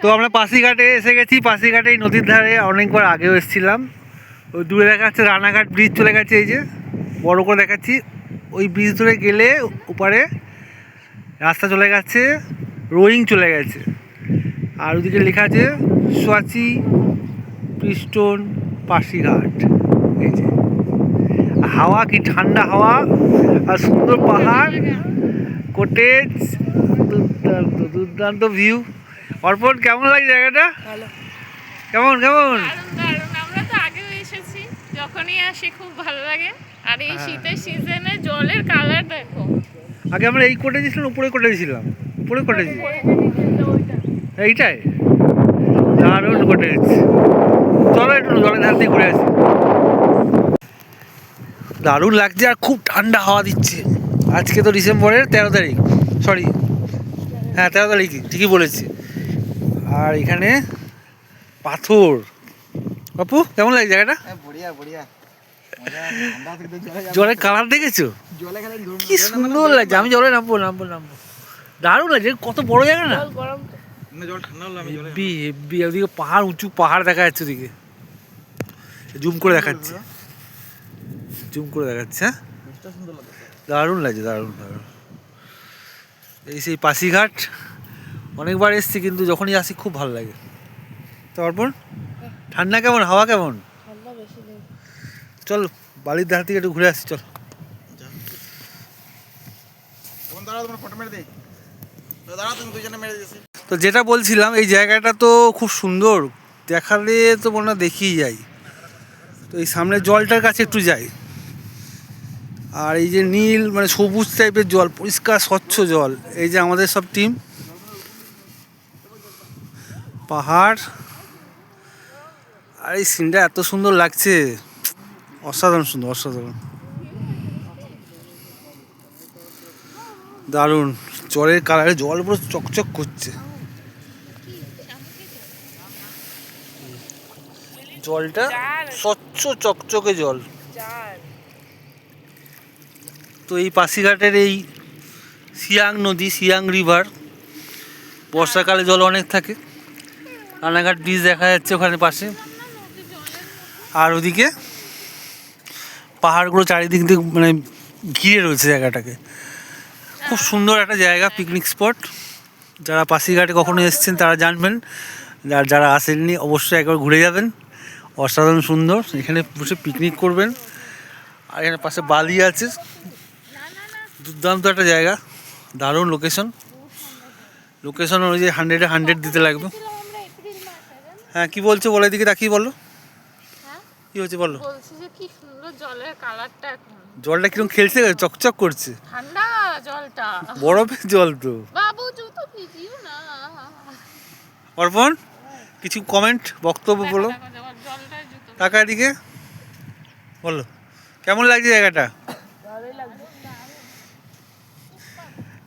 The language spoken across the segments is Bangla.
তো আমরা পাশিঘাটে এসে গেছি। পাশিঘাটে এই নদীর ধারে অনেকবার আগেও এসেছিলাম। ওই দূরে দেখা যাচ্ছে রানাঘাট ব্রিজ চলে গেছে, এই যে বড় করে দেখাচ্ছি। ওই ব্রিজ ধরে গেলে ওপারে রাস্তা চলে গেছে, রোয়িং চলে গেছে। আর ওদিকে লেখা আছে সোয়াচি পিস্টন পাশিঘাট। এই যে হাওয়া, কি ঠান্ডা হাওয়া আর সুন্দর পাহাড়, কটেজ, দুর্দান্ত দুর্দান্ত ভিউ। অর্পণ, কেমন লাগে জায়গাটা? ভালো। কেমন কেমন? আমরা তো আগেও এসেছি, যখনই আসি খুব ভালো লাগে। আর এই শীতের সিজনে জলের কালার দেখো। আগে আমরা এই কোটে ছিলাম, উপরে কোটে ছিলাম, উপরে কোটেজ এইটাই দারুণ কোটেজ। চলো একটু জলের ধার দিয়ে ঘুরে আসি। দারুণ লাগছে আর খুব ঠান্ডা হাওয়া দিচ্ছে। আজকে তো ডিসেম্বরের 13 তারিখ, সরি হ্যাঁ 13 তারিখ, ঠিকই বলেছি। আর এখানে পাথর। বাপু, কেমন লাগে জায়গাটা? বড়িয়া বড়িয়া। জলের কালার দেখেছো? কি সুন্দর লাগছে। আমি জলে নামবো নামবো নামবো। দারুণ লাগছে। কত বড় জায়গা না? জল ঠান্ডা হলো আমি জলে হেব্বি হেব্বি। ওদিকে পাহাড়, উঁচু পাহাড় দেখা যাচ্ছে ওদিকে। জুম করে দেখাচ্ছে, জুম করে দেখাচ্ছে। হ্যাঁ, সুন্দর লাগে। দারুণ লাগছে, দারুণ দারুণ। এই সেই পাশিঘাট অনেকবার এসছি, কিন্তু যখনই আসি খুব ভালো লাগে। তারপর ঠান্ডা কেমন, হাওয়া কেমন? চল বালির ধার থেকে একটু ঘুরে আসি, চল। তো যেটা বলছিলাম, এই জায়গাটা তো খুব সুন্দর, দেখালে তো মনে হয় দেখিয়ে যাই। তো এই সামনে জলটার কাছে একটু যাই। আর এই যে নীল, মানে সবুজ টাইপের জল, পরিষ্কার স্বচ্ছ জল। এই যে আমাদের সব টিম, পাহাড়, আর এই সিনটা এত সুন্দর লাগছে, অসাধারণ সুন্দর, অসাধারণ দারুণ। জলের কালারে জল পুরো চকচক করছে। জলটা স্বচ্ছ চকচকে জল। তো এই পাশিঘাটের এই সিয়াং নদী, সিয়াং রিভার, বর্ষাকালে জল অনেক থাকে। রানাঘাট ব্রিজ দেখা যাচ্ছে ওখানে পাশে। আর ওদিকে পাহাড়গুলো চারিদিক দিয়ে মানে ঘিরে রয়েছে জায়গাটাকে। খুব সুন্দর একটা জায়গা, পিকনিক স্পট। যারা পাশিঘাটে কখনো এসেছেন তারা জানবেন, আর যারা আসেননি অবশ্যই একবার ঘুরে যাবেন। অসাধারণ সুন্দর, এখানে বসে পিকনিক করবেন। আর এখানে পাশে বালি আছে, দুর্দান্ত একটা জায়গা, দারুণ লোকেশন। লোকেশন অনুযায়ী 100-এ 100 দিতে লাগবে। হ্যাঁ, কি বলছো বলো, এদিকে তাকিয়ে বলো। কি হচ্ছে বলো? বলছি যে কি সুন্দর জলের কালারটা এখন। জলটা কিরকম খেলছে, চকচক করছে। ঠান্ডা জলটা, বরফের জল তো। বাবু জুতো ভিজিও না। অর্পণ, কিছু কমেন্ট, বক্তব্য বলো। জলটা জুতো টাকা এদিকে বলো, কেমন লাগছে জায়গাটা?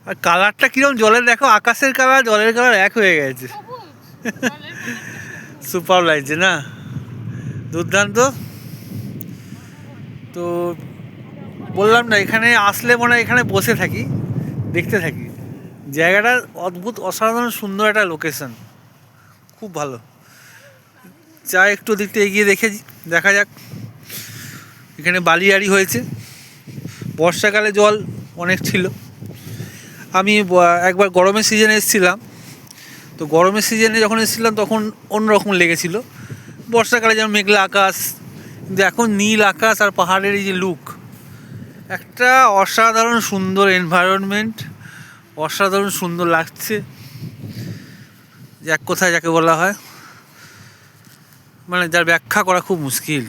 আর কালারটা কিরকম জলের, দেখো আকাশের কালার জলের কালার এক হয়ে গেছে। সুপার লাগছে না? দুর্দান্ত। তো বললাম না, এখানে আসলে মনে হয় এখানে বসে থাকি, দেখতে থাকি। জায়গাটা অদ্ভুত, অসাধারণ সুন্দর একটা লোকেশন, খুব ভালো। যা একটু দিকটা এগিয়ে দেখা যাক। এখানে বালিয়াড়ি হয়েছে, বর্ষাকালে জল অনেক ছিল। আমি একবার গরমের সিজনে এসেছিলাম, তো গরমের সিজনে যখন এসেছিলাম তখন অন্যরকম লেগেছিল। বর্ষাকালে যেমন মেঘলা আকাশ, কিন্তু এখন নীল আকাশ আর পাহাড়ের এই যে লুক, একটা অসাধারণ সুন্দর এনভায়রনমেন্ট, অসাধারণ সুন্দর লাগছে। যে এক কথায় যাকে বলা হয়, মানে যার ব্যাখ্যা করা খুব মুশকিল।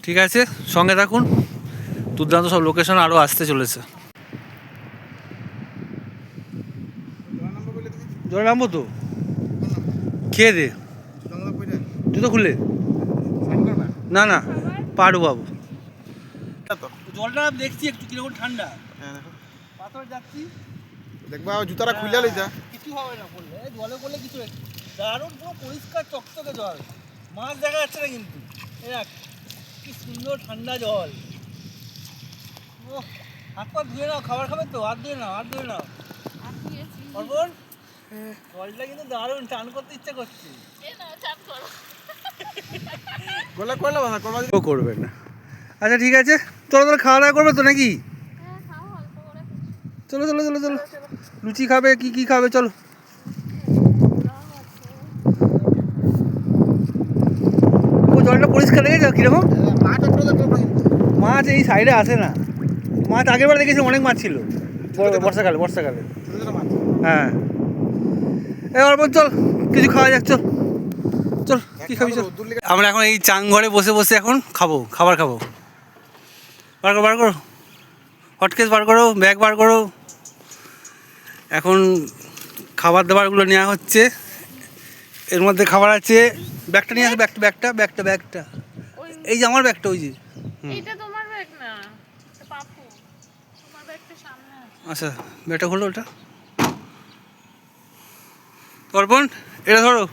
ঠিক আছে, সঙ্গে থাকুন, দুর্দান্ত সব লোকেশন আরও আসতে চলেছে। জলে নামবো তো, খেয়ে দে, জুতো খুলে। না না, পারবো বাবু। জলটা দেখছি একটু কিরকম ঠান্ডা, পাথরে যাচ্ছি, দেখবা জুতাটা খুলে লইতা, কিছু হবে না করলে, জলে করলে কিছু। দারুণ পুরো পরিষ্কার চকচকে জল, মাছ দেখা যাচ্ছে না কিন্তু। কি সুন্দর ঠান্ডা জল। ও, হাত পা ধুয়ে নাও, খাবার খাবে তো, হাত ধুয়ে নাও, হাত ধুয়ে নাও। অর্পণ, জলটা কিন্তু দারুণ, চান করতে ইচ্ছা করছে। এ না চাপ করো। করলে করলে বাবা করবা ও করবে না। আচ্ছা ঠিক আছে, চলো তাহলে খাওয়া দাওয়া করবে তো নাকি? হ্যাঁ খাও অল্প করে। চলো চলো চলো চলো, লুচি খাবে কি কি খাবে চলো। ও জলটা পরিষ্কার রেখেছো কিরকম? মাছ একটু দেখতে পাবো কিন্তু মাছ এই সাইডে আসে না। মাছ আগের বার দেখেছি অনেক মাছ ছিল, বর্ষাকালে বর্ষাকালে। ছোট ছোট মাছ হ্যাঁ এবার বল চল কিছু খাওয়া যাক, চল চল কি খাবি চল। রোদ্দুর লেগে আমরা এখন এই চাং ঘরে বসে বসে এখন খাবার খাবো। বার করো হটকেস বার করো, ব্যাগ বার করো। এখন খাবার দাবারগুলো নেওয়া হচ্ছে, এর মধ্যে খাবার আছে। ব্যাগটা নিয়ে আসো, ব্যাগটা ওই এই যে আমার ব্যাগটা, ওই যে। এইটা তোমার ব্যাগ না, এটা পাপু। তোমার ব্যাগটা সামনে আছে। আচ্ছা ব্যাগটা খোলো ওটা। অর্পণ এটা ধরো,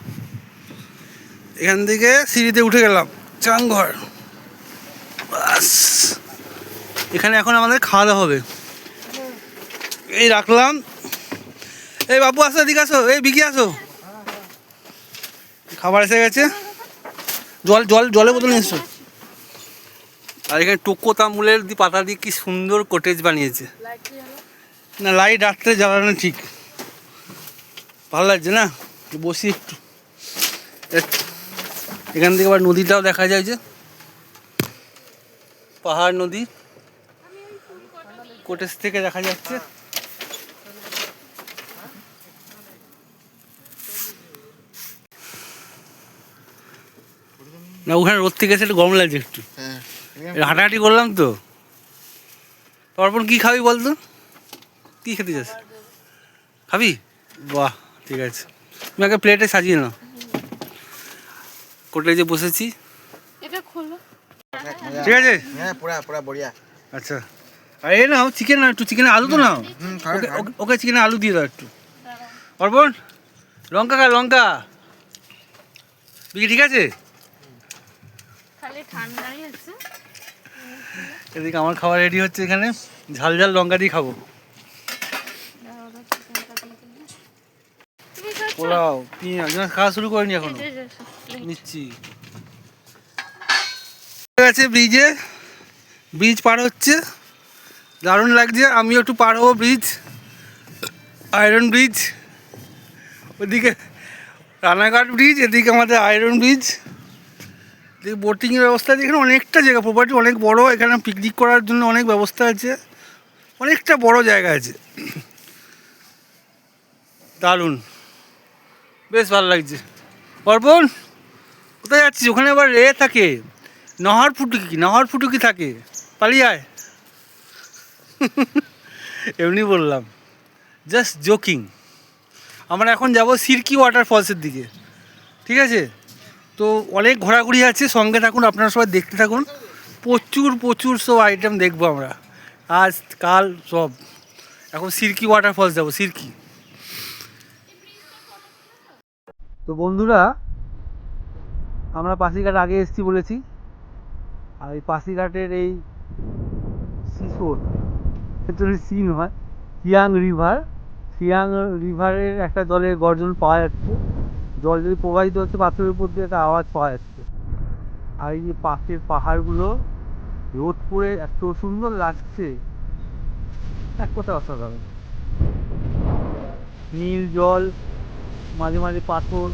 এখান থেকে সিঁড়িতে উঠে গেলাম চাং ঘর। বাস এখানে এখন আমাদের খাওয়া দাওয়া হবে। এই রাখলাম। এই বাবু আসো, এদিকে আসো, এই বিকি আসো, খাবার এসে গেছে। জলের বোতল নিয়ে এসো। আর এখানে টোকো তামুলের পাতা দিয়ে কি সুন্দর কটেজ বানিয়েছে। না লাইট রাত্রে জ্বালানো ঠিক ভালো লাগছে না। বসি একটু, এখান থেকে আবার নদীটাও দেখা যায়, যে পাহাড় নদী কটেজ থেকে দেখা যাচ্ছে। না ওখানে রোদ থেকে এসে একটু গরম লাগছে একটু, হ্যাঁ হাঁটাহাঁটি করলাম তো। তারপর কি খাবি বলতো, কি খেতে চাস? খাবি? বাহ ঠিক আছে, তুমি আগে প্লেটে সাজিয়ে নাও। কোটে বসেছি, এটা খোলো। ঠিক আছে। হ্যাঁ পুরা পুরা বড়িয়া আচ্ছা আর এই নাও চিকেন, নাও একটু চিকেনের আলু তো নাও। খাবে ওকে চিকেনের আলু দিয়ে দাও একটু। অর্পণ লঙ্কা খা, লঙ্কা বিকি, ঠিক আছে। খালি ঠান্ডাই আছে। এদিকে আমার খাবার রেডি হচ্ছে, এখানে ঝাল ঝাল লঙ্কা দিয়ে খাবো। তুমি খাচ্ছ? পোলাও পেঁয়াজ খাওয়া শুরু করিনি এখনো, এই যে, নিচ্ছি। গেছে ব্রিজ পার হচ্ছে, দারুণ লাগছে। আমিও একটু পার হবো ব্রিজ, আয়রন ব্রিজ। ওদিকে রানাঘাট ব্রিজ, এদিকে আমাদের আয়রন ব্রিজ। এদিকে বোটিংয়ের ব্যবস্থা আছে, এখানে অনেকটা জায়গা, প্রপার্টি অনেক বড়। এখানে পিকনিক করার জন্য অনেক ব্যবস্থা আছে, অনেকটা বড় জায়গা আছে, দারুণ বেশ ভালো লাগছে। অর্পণ কোথায় যাচ্ছিস? ওখানে আবার থাকে নহর ফুটুকি থাকে, পালিয়ে আয়। এমনি বললাম, জাস্ট জোকিং। আমরা এখন যাব সিরকি ওয়াটারফলসের দিকে, ঠিক আছে। তো অনেক ঘোরাঘুরি আছে, সঙ্গে থাকুন, আপনারা সবাই দেখতে থাকুন। প্রচুর সব আইটেম দেখবো আমরা আজ কাল সব। এখন সিরকি ওয়াটারফলস যাবো, সিরকি। তো বন্ধুরা আমরা পাসিঘাট আগে এসেছি বলেছি, আর এই পাসিঘাটের এই সিশোর, সি নয়, সিয়াং রিভারের একটা জলের গর্জন পাওয়া যাচ্ছে। জল যদি প্রবাহিত হচ্ছে পাথরের উপর দিয়ে একটা আওয়াজ পাওয়া যাচ্ছে। আর এই যে পাশের পাহাড়গুলো রোদ পড়ে এত সুন্দর লাগছে, এক কথা অসাধারণ। নীল জল, মাঝে মাঝে পাথর,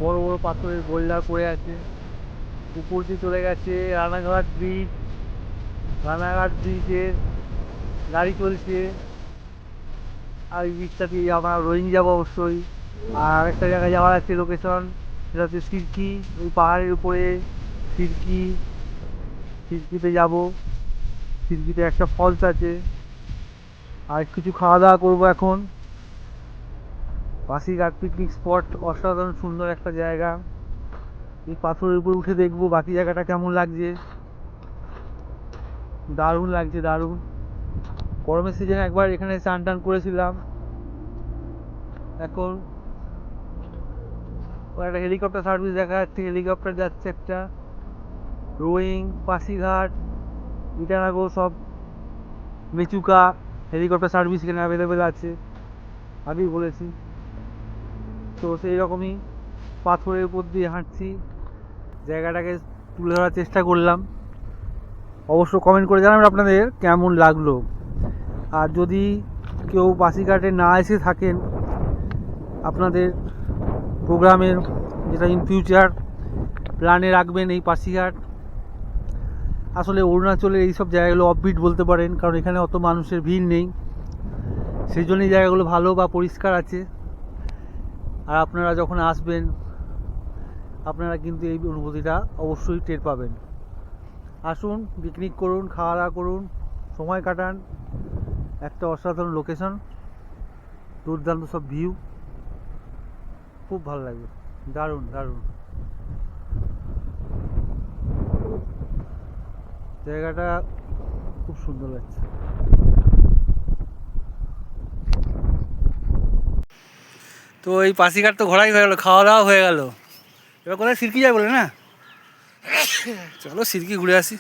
বড় বড় পাথরের বোল্ডার পড়ে আছে। উপর দিয়ে চলে গেছে রানাঘাট ব্রিজের গাড়ি চলছে। আর এই ব্রিজটা দিয়ে আমরা রোয়িং যাবো অবশ্যই। আর আরেকটা জায়গায় যাওয়ার আছে লোকেশন, সেটা হচ্ছে সিরকি, ওই পাহাড়ের উপরে সিরকিতে যাবো। সিরকিতে একটা ফলস আছে। আর কিছু খাওয়া দাওয়া করবো এখন। পাসিঘাট পিকনিক স্পট অসাধারণ সুন্দর একটা জায়গা। এই পাথরের উপর উঠে দেখবো বাকি জায়গাটা কেমন লাগছে। দারুণ লাগছে, দারুণ। গরমের সিজনে একবার এখানে স্নান টান করেছিলাম। এখন একটা হেলিকপ্টার সার্ভিস দেখা যাচ্ছে, হেলিকপ্টার যাচ্ছে একটা। রোয়িং, পাসিঘাট, ইটানাগর সব মেচুকা হেলিকপ্টার সার্ভিস এখানে অ্যাভেলেবেল আছে, আগেই বলেছি। তো সেই রকমই পাথরের উপর দিয়ে হাঁটছি, জায়গাটাকে তুলে ধরার চেষ্টা করলাম। অবশ্য কমেন্ট করে জানাবেন আপনাদের কেমন লাগলো। আর যদি কেউ পাসিঘাটে না এসে থাকেন, আপনাদের প্রোগ্রামের যেটা ইন ফিউচার প্ল্যানে রাখবেন এই পাসিঘাট। আসলে অরুণাচলের এইসব জায়গাগুলো অফবিট বলতে পারেন, কারণ এখানে অত মানুষের ভিড় নেই, সেই জন্যই জায়গাগুলো ভালো বা পরিষ্কার আছে। আর আপনারা যখন আসবেন আপনারা কিন্তু এই অনুভূতিটা অবশ্যই টের পাবেন। আসুন, পিকনিক করুন, খাওয়া দাওয়া করুন, সময় কাটান। একটা অসাধারণ লোকেশন, দুর্দান্ত সব ভিউ, খুব ভালো লাগবে, দারুণ দারুণ জায়গাটা, খুব সুন্দর লাগছে। তো এই পাসিঘাট তো ঘোরাই হয়ে গেলো, খাওয়া দাওয়া হয়ে গেল। এবার কোথায় সিরকি যায় বলে না, চলো সিরকি ঘুরে আসি।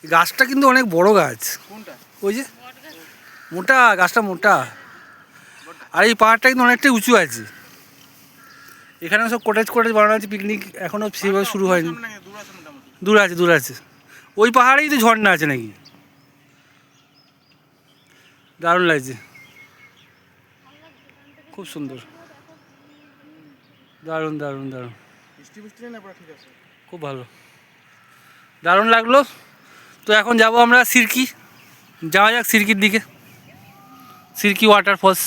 এই গাছটা কিন্তু অনেক বড় গাছ, কোনটা? ওই যে মোটা গাছটা, মোটা। আর এই পাহাড়টা কিন্তু অনেকটাই উঁচু আছে। এখানে সব কটেজ কটেজ বানানো আছে, পিকনিক এখনও সেভাবে শুরু হয়নি। সামনে দূর আছে মোটামুটি। দূর আছে, দূর আছে। ওই পাহাড়েই তো ঝর্ণা আছে নাকি, দারুণ লাগছে, খুব সুন্দর, দারুণ দারুণ দারুণ, বৃষ্টি বৃষ্টি নেই না, পুরো ঠিক আছে। খুব ভালো, দারুণ লাগলো। তো এখন যাব আমরা সিরকি, যাওয়া যাক সিরকির দিকে, সিরকি ওয়াটারফলস।